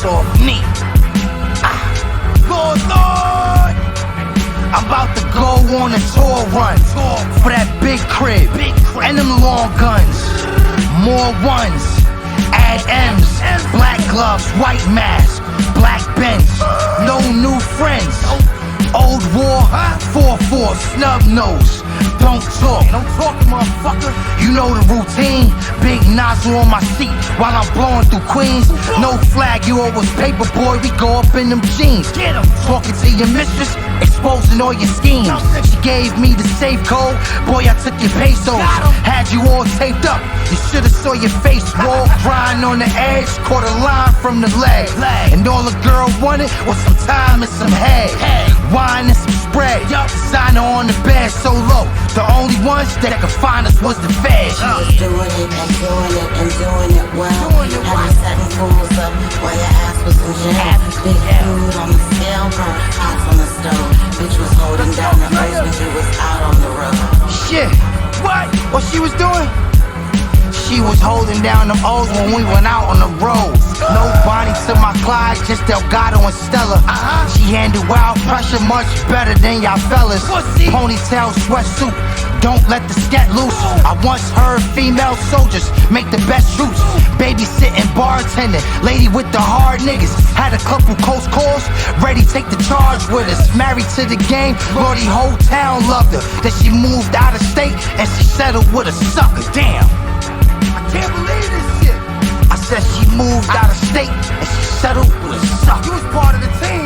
off me. Lord, I'm about to go on a tour run for that big crib and them long guns. More ones, add M's, black gloves, white mask, black Benz, no new friends. Old war, 4-4, snub nose. Don't talk, motherfucker. You know the routine. Big nozzle on my seat while I'm blowing through Queens. No flag, you always paper boy. We go up in them jeans. Get 'em. Talking to your mistress, exposing all your schemes. She gave me the safe code. Boy, I took your pesos. Had you all taped up. You should've saw your face wall. Grind on the edge, caught a line from the leg. And all the girl wanted was some time and some head. Wine and some spread. Designer on the bed so low. The only ones that could find us was the feds. She was doing it and doing it and doing it well. Had me setting fools up while your ass was in jail. Big food on the scale, burnt pots on the stove. Bitch was holding down the house when you was out on the road. Shit, what she was doing? She was holding down them O's when we went out on the road. No Bonnie to my Clyde, just Delgado and Stella. She handled wild pressure much better than y'all fellas. Ponytail, sweatsuit, don't let the scat loose. I once heard female soldiers make the best troops. Babysitting, bartending, lady with the hard niggas. Had a couple close calls, ready take the charge with us. Married to the game, Lordy whole town loved her. Then she moved out of state and she settled with a sucker. Damn, I can't believe this shit. I said she moved out of state and she settled with a sucker. You was part of the team.